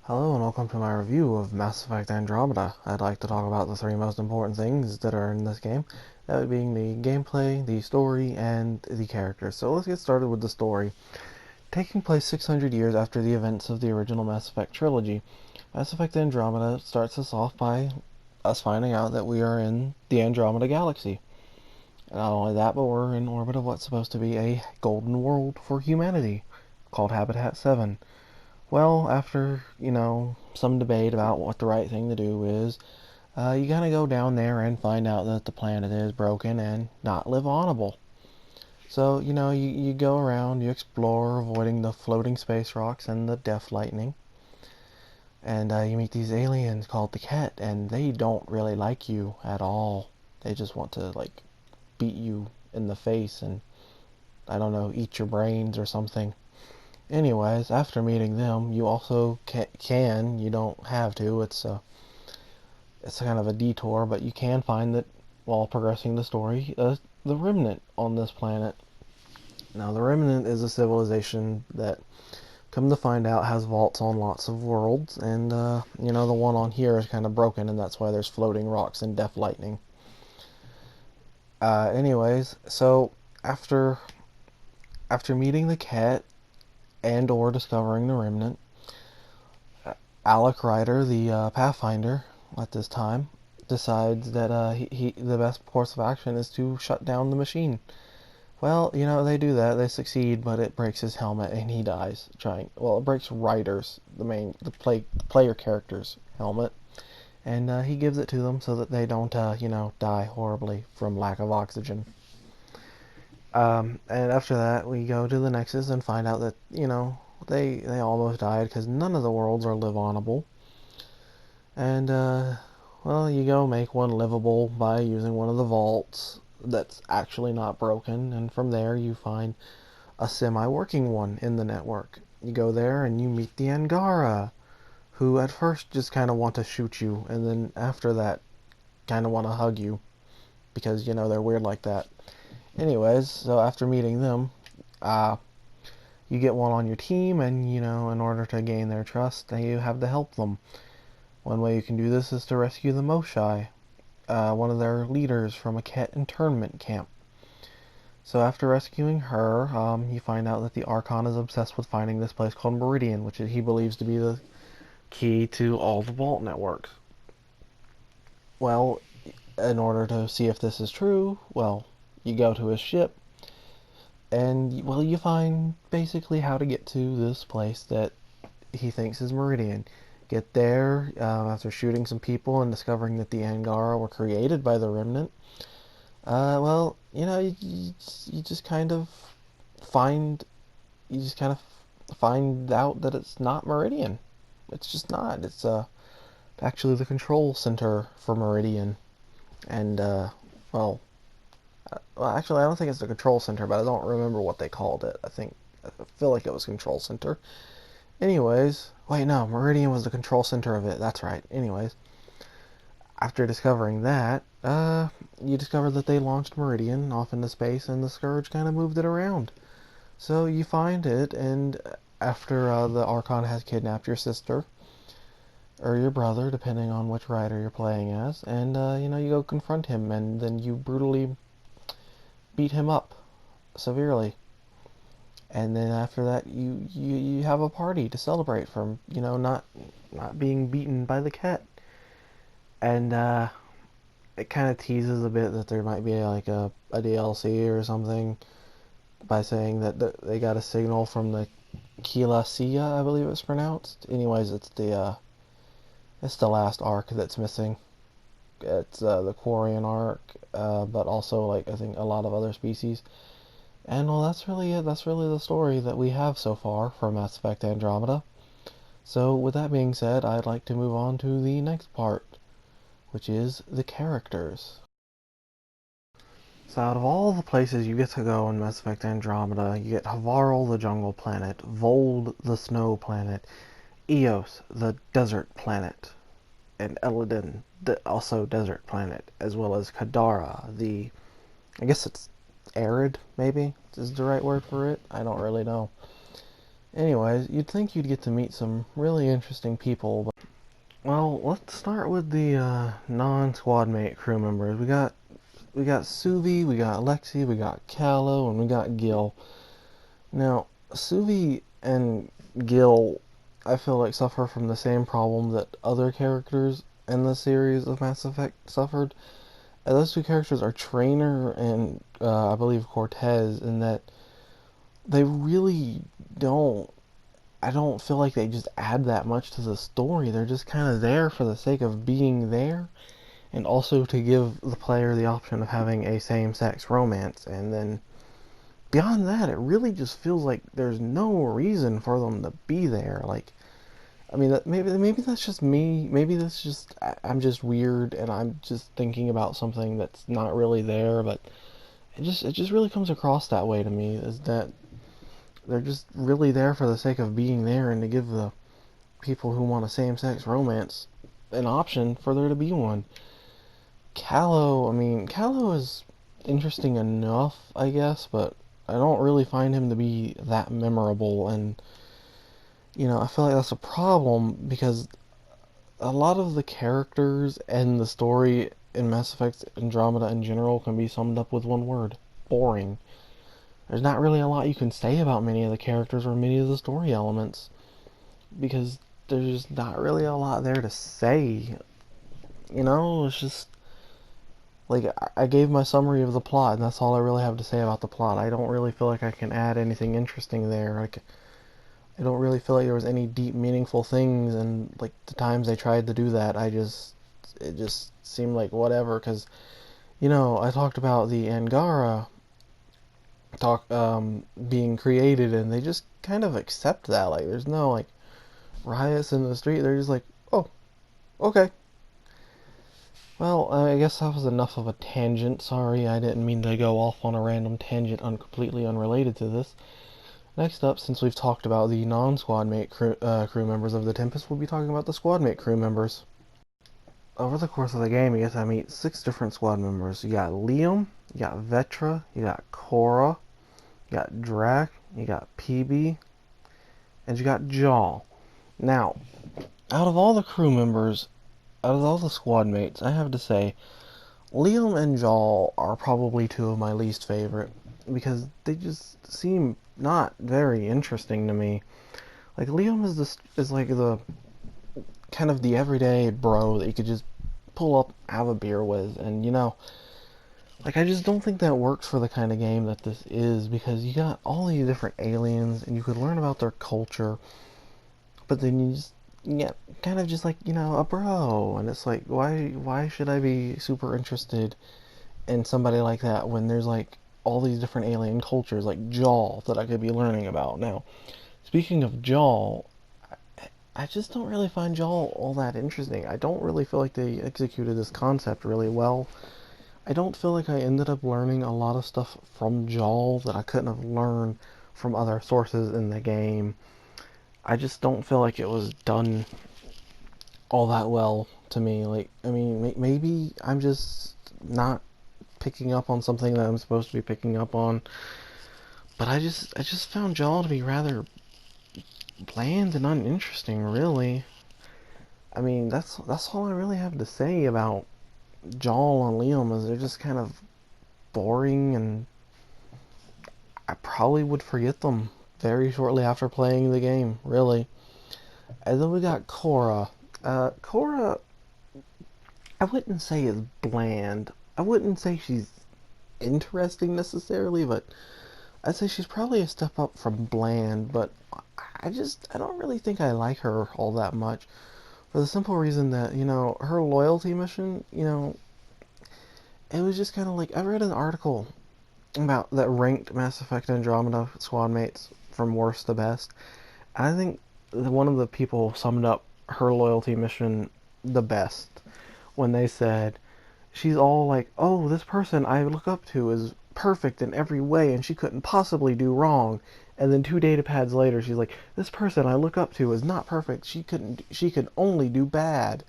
Hello and welcome to my review of Mass Effect Andromeda. I'd like to talk about the three most important things that are in this game, that being the gameplay, the story, and the characters. So let's get started with the story. Taking place 600 years after the events of the original Mass Effect trilogy, Mass Effect Andromeda starts us off by us finding out that we are in the Andromeda Galaxy. Not only that, but we're in orbit of what's supposed to be a golden world for humanity, called Habitat 7. Well, after, some debate about what the right thing to do is, you gotta go down there and find out that the planet is broken and not live-onable. So, you go around, you explore, avoiding the floating space rocks and the death lightning. And you meet these aliens called the Ket, and they don't really like you at all. They just want to, beat you in the face and, I don't know, eat your brains or something. Anyways, after meeting them, you also you don't have to, it's kind of a detour, but you can find that while progressing the story, the Remnant on this planet. Now, the Remnant is a civilization that, come to find out, has vaults on lots of worlds, and, the one on here is kind of broken, and that's why there's floating rocks and death lightning. Anyways, so after meeting the Cat and or discovering the Remnant, Alec Ryder, the Pathfinder at this time, decides that the best course of action is to shut down the machine. Well, they do that, they succeed, but it breaks his helmet and he dies trying. Well, it breaks Ryder's, the player character's helmet, and he gives it to them so that they don't, die horribly from lack of oxygen. And after that, we go to the Nexus and find out that, they almost died because none of the worlds are live-onable. And, well, you go make one livable by using one of the vaults that's actually not broken, and from there you find a semi-working one in the network. You go there and you meet the Angara, who at first just kind of want to shoot you, and then after that kind of want to hug you, because, they're weird like that. Anyways, so after meeting them, you get one on your team, and, in order to gain their trust, you have to help them. One way you can do this is to rescue the Moshai, one of their leaders from a Ket internment camp. So after rescuing her, you find out that the Archon is obsessed with finding this place called Meridian, which he believes to be the key to all the vault networks. Well, in order to see if this is true, well, you go to his ship, and, well, you find basically how to get to this place that he thinks is Meridian. Get there after shooting some people and discovering that the Angara were created by the Remnant. Well, you just kind of find out that it's not Meridian. It's just not. It's actually the control center for Meridian, and actually, I don't think it's the control center, but I don't remember what they called it. I feel like it was control center. Anyways, wait, no, Meridian was the control center of it. That's right. Anyways, after discovering that, you discover that they launched Meridian off into space, and the Scourge kind of moved it around. So you find it, and after the Archon has kidnapped your sister, or your brother, depending on which rider you're playing as, and, you go confront him, and then you brutally beat him up severely. And then after that, you have a party to celebrate from, not being beaten by the Ket. And it kind of teases a bit that there might be like a DLC or something by saying that they got a signal from the Kila Sia, I believe it's pronounced. Anyways, it's the last arc that's missing. It's the Quarian arc, but also, like, I think a lot of other species. And, well, that's really it. That's really the story that we have so far for Mass Effect Andromeda. So with that being said, I'd like to move on to the next part, which is the characters. So out of all the places you get to go in Mass Effect Andromeda, you get Havarl, the jungle planet, Vold, the snow planet, Eos, the desert planet, and Eladin, the also desert planet, as well as Kadara, I guess it's arid, maybe, is the right word for it? I don't really know. Anyways, you'd think you'd get to meet some really interesting people, but well, let's start with the non-squad mate crew members. We got Suvi, we got Lexi, we got Callow, and we got Gil. Now, Suvi and Gil, I feel like suffer from the same problem that other characters in the series of Mass Effect suffered. And those two characters are Trainer and I believe Cortez, in that they really don't. I don't feel like they just add that much to the story. They're just kind of there for the sake of being there, and also to give the player the option of having a same-sex romance. And then beyond that, it really just feels like there's no reason for them to be there. Like, I mean, maybe that's just me. Maybe that's just I'm just weird, and I'm just thinking about something that's not really there. But it just really comes across that way to me, is that they're just really there for the sake of being there, and to give the people who want a same-sex romance an option for there to be one. Callow, I mean, Callow is interesting enough, I guess, but I don't really find him to be that memorable, and I feel like that's a problem because a lot of the characters and the story in Mass Effect Andromeda in general can be summed up with one word: boring. There's not really a lot you can say about many of the characters or many of the story elements because there's just not really a lot there to say. It's just like I gave my summary of the plot, and that's all I really have to say about the plot. I don't really feel like I can add anything interesting there. Like, I don't really feel like there was any deep, meaningful things, and like the times they tried to do that, it just seemed like whatever. Because I talked about the Angara talk being created, and they just kind of accept that. Like, there's no like riots in the street. They're just like, oh, okay. Well, I guess that was enough of a tangent. Sorry, I didn't mean to go off on a random tangent completely unrelated to this. Next up, since we've talked about the non-squad mate crew members of the Tempest, we'll be talking about the squad mate crew members. Over the course of the game, you get to meet 6 different squad members. You got Liam, you got Vetra, you got Cora, you got Drac, you got PB, and you got Jaw. Now, out of all the crew members, out of all the squad mates, I have to say, Liam and Jaw are probably 2 of my least favorite, because they just seem not very interesting to me. Like, Liam is like the kind of the everyday bro that you could just pull up, have a beer with, and like, I just don't think that works for the kind of game that this is, because you got all these different aliens and you could learn about their culture, but then you just get kind of just like, a bro, and it's like, why should I be super interested in somebody like that when there's like all these different alien cultures like Jaw that I could be learning about? Now, speaking of Jaw, I just don't really find Jaw all that interesting. I don't really feel like they executed this concept really well. I don't feel like I ended up learning a lot of stuff from Jaw that I couldn't have learned from other sources in the game. I just don't feel like it was done all that well to me. Like, I mean, maybe I'm just not picking up on something that I'm supposed to be picking up on, but I just found Jaw to be rather bland and uninteresting, really. I mean, that's all I really have to say about Jaw and Liam, is they're just kind of boring, and I probably would forget them very shortly after playing the game, really. And then we got Cora. Cora, I wouldn't say is bland. I wouldn't say she's interesting necessarily, but I'd say she's probably a step up from bland, but I don't really think I like her all that much. For the simple reason that, her loyalty mission, it was just kind of like, I read an article about that ranked Mass Effect Andromeda squad mates from worst to best. And I think one of the people summed up her loyalty mission the best when they said, she's all like, oh, this person I look up to is perfect in every way and she couldn't possibly do wrong. And then 2 data pads later, she's like, this person I look up to is not perfect. She could only do bad.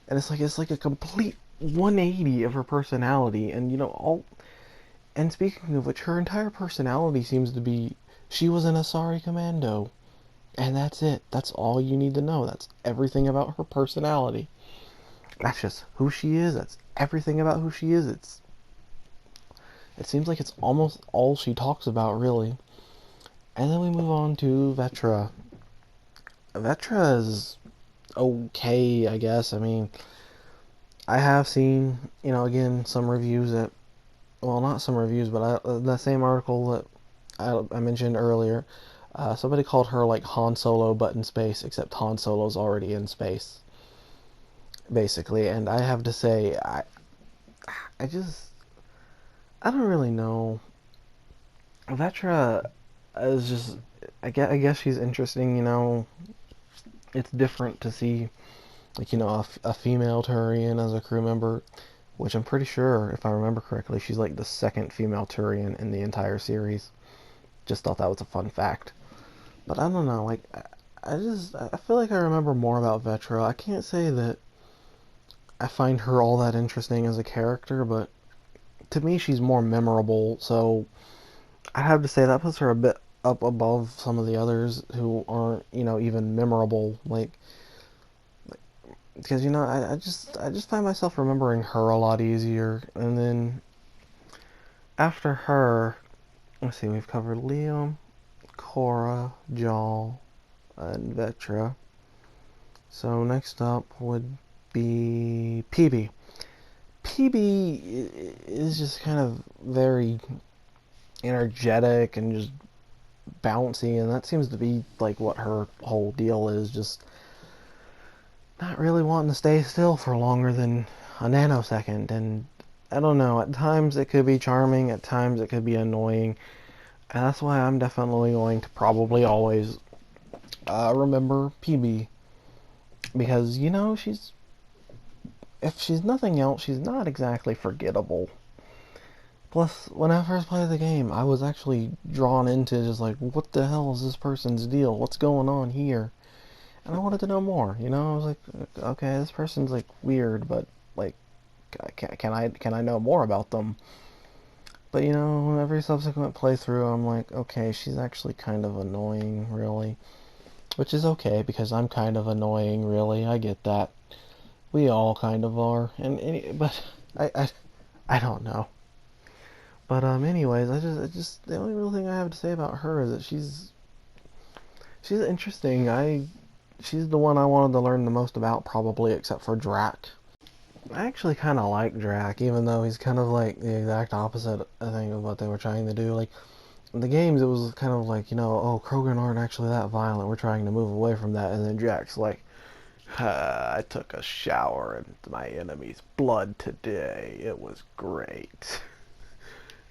And it's like a complete 180 of her personality. And and speaking of which, her entire personality seems to be She was an Asari commando. And that's it. That's all you need to know. That's everything about her personality. That's just who she is. That's everything about who she is. It seems like it's almost all she talks about, really. And then we move on to Vetra. Vetra is okay, I guess. I mean, I have seen, again, some reviews that, well, not some reviews, but the same article that I mentioned earlier, somebody called her like Han Solo but in space, except Han Solo's already in space, basically. And I have to say, I just, I don't really know. Vetra is just, I guess she's interesting, It's different to see, like, a female Turian as a crew member, which I'm pretty sure, if I remember correctly, she's like the second female Turian in the entire series. Just thought that was a fun fact. But I don't know, like, I feel like I remember more about Vetra. I can't say that I find her all that interesting as a character, but to me she's more memorable, so I have to say that puts her a bit up above some of the others who aren't, even memorable, like, because, I just find myself remembering her a lot easier. And then after her, let's see, we've covered Liam, Cora, Jal, and Vetra. So next up would be PB. PB is just kind of very energetic and just bouncy, and that seems to be like what her whole deal is, just not really wanting to stay still for longer than a nanosecond. And I don't know, at times it could be charming, at times it could be annoying, and that's why I'm definitely going to probably always remember PB, because if she's nothing else, she's not exactly forgettable. Plus, when I first played the game, I was actually drawn into just like, what the hell is this person's deal? What's going on here? And I wanted to know more. I was like, okay, this person's like weird, but like, can I know more about them? But every subsequent playthrough, I'm like, okay, she's actually kind of annoying, really, which is okay because I'm kind of annoying, really. I get that. We all kind of are, but I don't know. But anyways, I just the only real thing I have to say about her is that she's interesting. She's the one I wanted to learn the most about, probably, except for Drac. I actually kind of like Drac, even though he's kind of like the exact opposite, I think, of what they were trying to do. Like, in the games, it was kind of like, oh, Krogan aren't actually that violent. We're trying to move away from that. And then Drac's like, I took a shower in my enemy's blood today. It was great.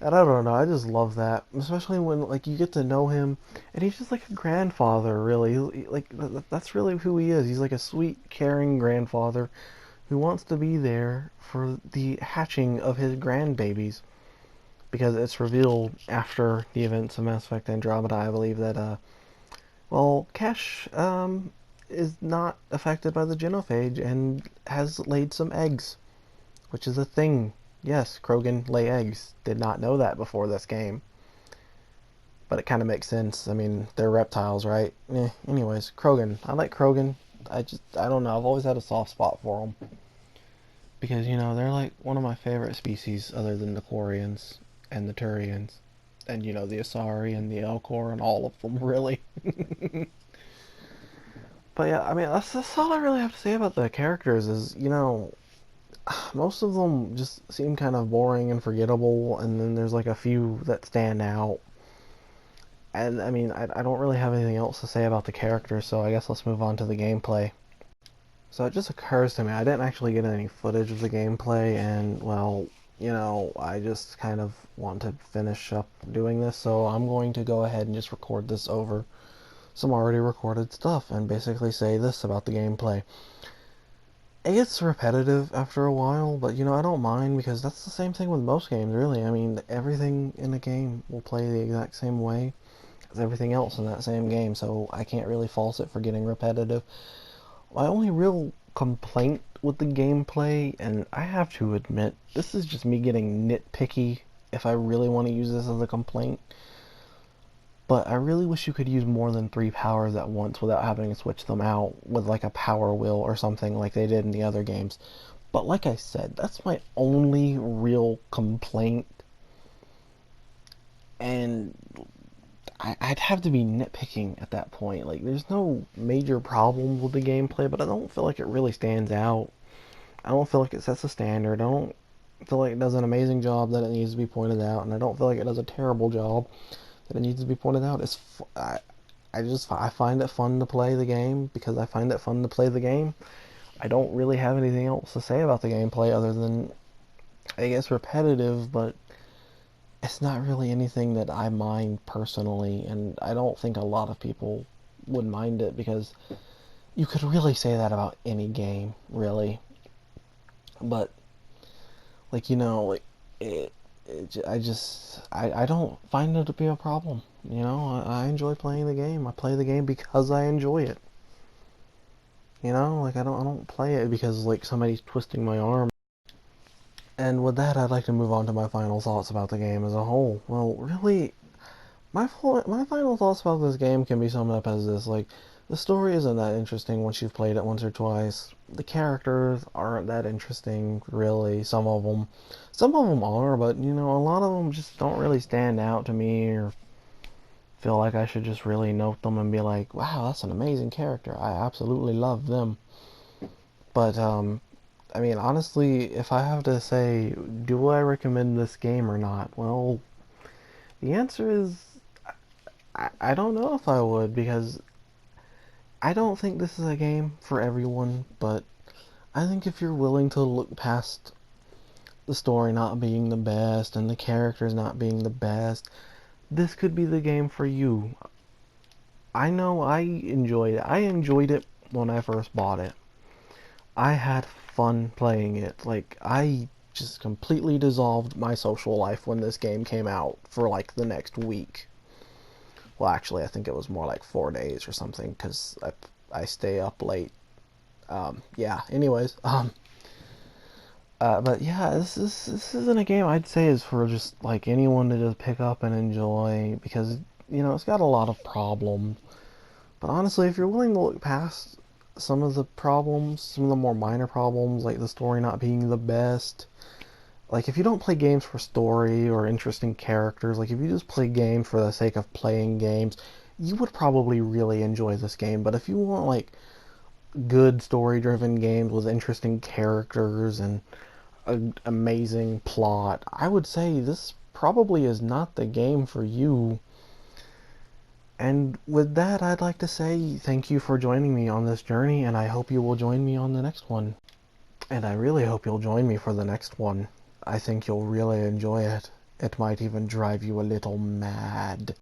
And I don't know, I just love that, especially when like you get to know him, and he's just like a grandfather, really. Like that's really who he is. He's like a sweet, caring grandfather who wants to be there for the hatching of his grandbabies, because it's revealed after the events of Mass Effect Andromeda, I believe, that well, Kesh is not affected by the genophage and has laid some eggs, which is a thing. Yes, Krogan lay eggs. Did not know that before this game. But it kind of makes sense. I mean, they're reptiles, right? Anyways, Krogan. I like Krogan. I don't know. I've always had a soft spot for them. Because, they're like one of my favorite species other than the Quarians and the Turians. And, the Asari and the Elcor and all of them, really. But yeah, I mean, that's all I really have to say about the characters is, most of them just seem kind of boring and forgettable, and then there's like a few that stand out. And I mean, I don't really have anything else to say about the characters, so I guess let's move on to the gameplay. So it just occurs to me, I didn't actually get any footage of the gameplay, and well, I just kind of want to finish up doing this, so I'm going to go ahead and just record this over some already recorded stuff and basically say this about the gameplay. It gets repetitive after a while, but I don't mind, because that's the same thing with most games, really. I mean, everything in a game will play the exact same way as everything else in that same game, so I can't really fault it for getting repetitive. My only real complaint with the gameplay, and I have to admit, this is just me getting nitpicky if I really want to use this as a complaint, but I really wish you could use more than 3 powers at once without having to switch them out with like a power wheel or something like they did in the other games. But like I said, that's my only real complaint. And I'd have to be nitpicking at that point. Like, there's no major problems with the gameplay, but I don't feel like it really stands out. I don't feel like it sets a standard. I don't feel like it does an amazing job that it needs to be pointed out, and I don't feel like it does a terrible job that it needs to be pointed out. I find it fun to play the game because I find it fun to play the game. I don't really have anything else to say about the gameplay other than I guess repetitive, but it's not really anything that I mind personally, and I don't think a lot of people would mind it because you could really say that about any game, really. But like like I don't find it to be a problem. I enjoy playing the game. I play the game because I enjoy it. Like I don't play it because like somebody's twisting my arm. And with that, I'd like to move on to my final thoughts about the game as a whole. Well, really, my final thoughts about this game can be summed up as this: like, the story isn't that interesting once you've played it once or twice. The characters aren't that interesting, really. Some of them are, but a lot of them just don't really stand out to me, or feel like I should just really note them and be like, wow, that's an amazing character. I absolutely love them. But I mean, honestly, if I have to say, do I recommend this game or not? Well, the answer is I don't know if I would, because I don't think this is a game for everyone, but I think if you're willing to look past the story not being the best and the characters not being the best, this could be the game for you. I know I enjoyed it. I enjoyed it when I first bought it. I had fun playing it. Like, I just completely dissolved my social life when this game came out for like the next week. Well, actually, I think it was more like 4 days or something because I stay up late. Yeah. Anyways, but yeah, this isn't a game I'd say is for just like anyone to just pick up and enjoy because it's got a lot of problems. But honestly, if you're willing to look past some of the problems, some of the more minor problems, like the story not being the best, like if you don't play games for story or interesting characters, like if you just play games for the sake of playing games, you would probably really enjoy this game. But if you want like good story-driven games with interesting characters and an amazing plot, I would say this probably is not the game for you. And with that, I'd like to say thank you for joining me on this journey, and I hope you will join me on the next one. And I really hope you'll join me for the next one. I think you'll really enjoy it. It might even drive you a little mad.